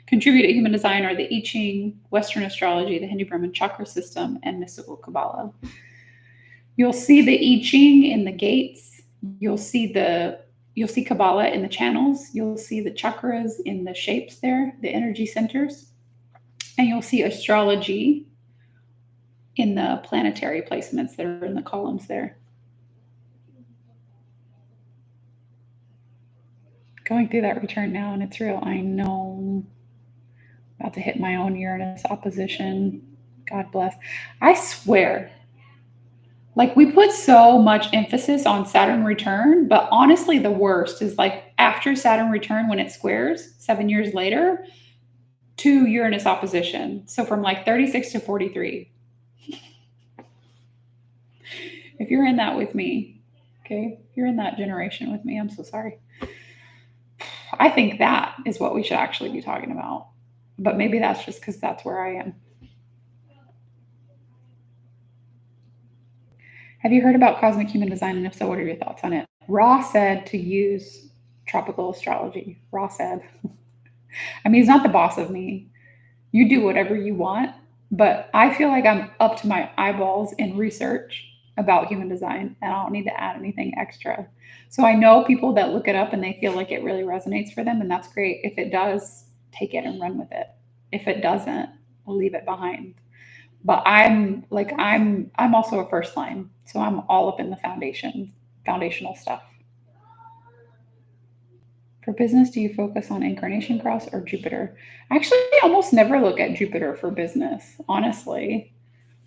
contribute to human design are the I Ching, Western astrology, the Hindu Brahman chakra system, and mystical Kabbalah. You'll see the I Ching in the gates. You'll see Kabbalah in the channels. You'll see the chakras in the shapes there, the energy centers. And you'll see astrology in the planetary placements that are in the columns there. Going through that return now, and it's real. I know. About to hit my own Uranus opposition. God bless. I swear, like we put so much emphasis on Saturn return, but honestly, the worst is like after Saturn return when it squares 7 years later to Uranus opposition. So from like 36 to 43. If you're in that with me, okay, if you're in that generation with me, I'm so sorry. I think that is what we should actually be talking about. But maybe that's just because that's where I am. Have you heard about cosmic human design? And if so, what are your thoughts on it? Ra said to use tropical astrology. Ra said. I mean, he's not the boss of me. You do whatever you want, but I feel like I'm up to my eyeballs in research about human design, and I don't need to add anything extra. So I know people that look it up and they feel like it really resonates for them, and that's great. If it does, take it and run with it. If it doesn't, leave it behind. But I'm also a first line, so I'm all up in the foundational stuff. For business, do you focus on incarnation cross or Jupiter? Actually, I almost never look at Jupiter for business, honestly,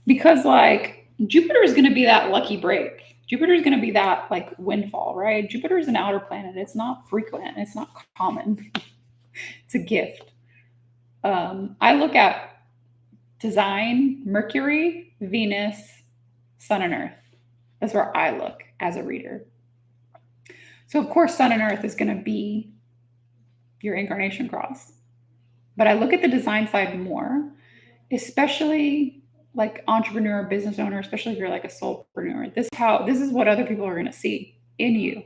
because like Jupiter is going to be that lucky break. Jupiter is going to be that like windfall, right? Jupiter is an outer planet. It's not frequent. It's not common. It's a gift. I look at design, Mercury, Venus, Sun, and Earth. That's where I look as a reader. So of course, Sun and Earth is going to be your incarnation cross. But I look at the design side more, especially like entrepreneur, business owner, especially if you're like a soulpreneur. This is what other people are going to see in you,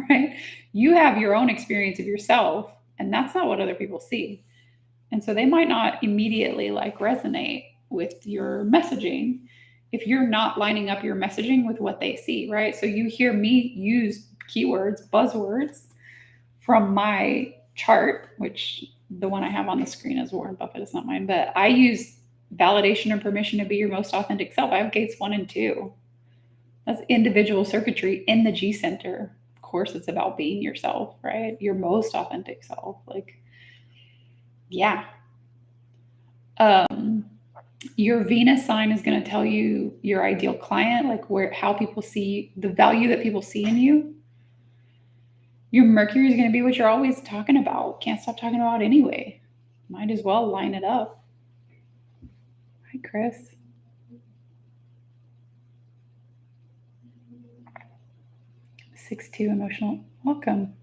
right? You have your own experience of yourself, and that's not what other people see. And so they might not immediately like resonate with your messaging if you're not lining up your messaging with what they see, right? So you hear me use keywords, buzzwords from my chart, which the one I have on the screen is Warren Buffett, it's not mine, but I use validation and permission to be your most authentic self. I have gates 1 and 2. That's individual circuitry in the G center. Of course, it's about being yourself, right? Your most authentic self. Like, yeah. Your Venus sign is going to tell you your ideal client, like how people see the value that people see in you. Your Mercury is going to be what you're always talking about. Can't stop talking about anyway. Might as well line it up. Hi, Chris. (6-2) emotional. Welcome.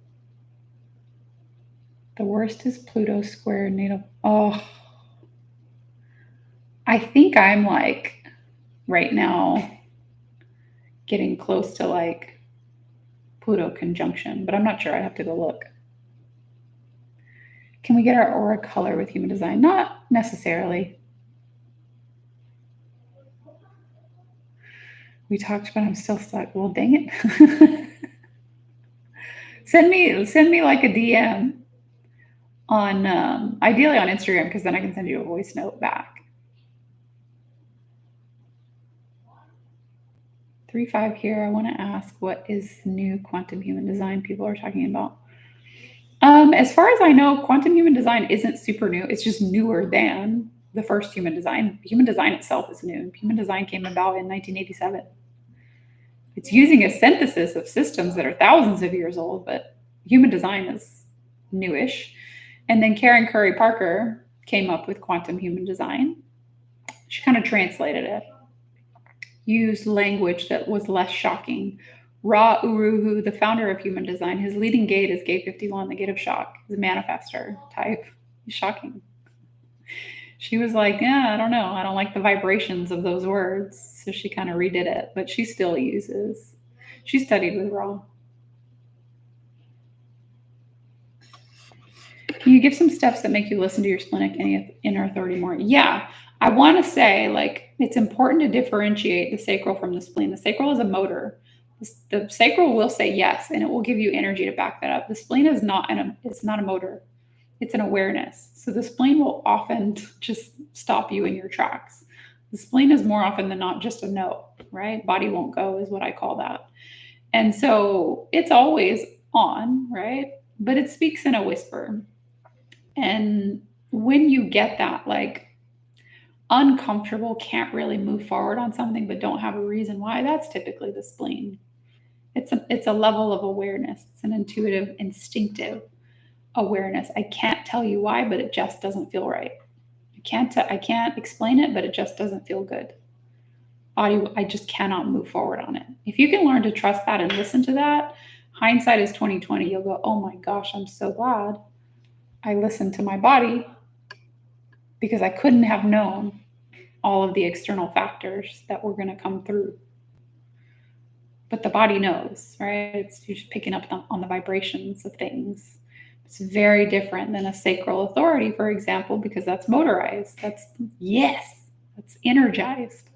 The worst is Pluto square natal. Oh, I think I'm like right now getting close to like Pluto conjunction, but I'm not sure. I have to go look. Can we get our aura color with human design? Not necessarily. We talked, but I'm still stuck. Well, dang it. Send me like a DM. on ideally on Instagram, because then I can send you a voice note back. 3-5 here. I want to ask, what is new quantum human design people are talking about? As far as I know, quantum human design isn't super new. It's just newer than the first human design. Human design itself is new. Human design came about in 1987. It's using a synthesis of systems that are thousands of years old, but human design is newish. And then Karen Curry Parker came up with quantum human design. She kind of translated it, used language that was less shocking. Ra Uru Hu, the founder of human design, his leading gate is gate 51, the gate of shock. He's a manifester type. He's shocking. She was like, yeah, I don't know. I don't like the vibrations of those words. So she kind of redid it, but she still uses. She studied with Ra. Can you give some steps that make you listen to your splenic inner authority more? Yeah, I want to say, like, it's important to differentiate the sacral from the spleen. The sacral is a motor. The sacral will say yes, and it will give you energy to back that up. The spleen is not it's not a motor. It's an awareness. So the spleen will often just stop you in your tracks. The spleen is more often than not just a no, right? Body won't go is what I call that. And so it's always on, right? But it speaks in a whisper. And when you get that, like, uncomfortable, can't really move forward on something, but don't have a reason why, that's typically the spleen. It's a level of awareness. It's an intuitive, instinctive awareness. I can't tell you why, but it just doesn't feel right. I can't explain it, but it just doesn't feel good. Body, I just cannot move forward on it. If you can learn to trust that and listen to that, hindsight is 2020. You'll go, oh my gosh, I'm so glad I listened to my body, because I couldn't have known all of the external factors that were going to come through. But the body knows, right? It's just picking up on the vibrations of things. It's very different than a sacral authority, for example, because that's motorized. That's energized.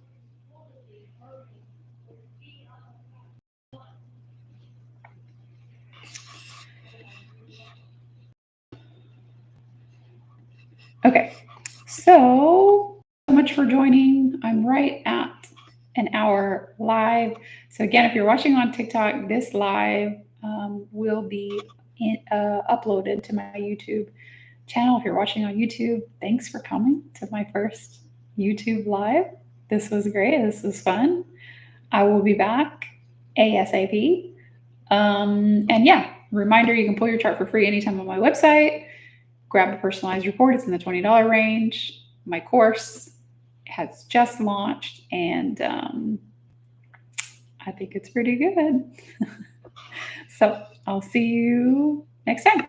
Okay, so much for joining. I'm right at an hour live. So again, if you're watching on TikTok, this live will be uploaded to my YouTube channel. If you're watching on YouTube, thanks for coming to my first YouTube live. This was great. This was fun. I will be back ASAP. And yeah, reminder, you can pull your chart for free anytime on my website. Grab a personalized report. It's in the $20 range. My course has just launched, and I think it's pretty good. So I'll see you next time.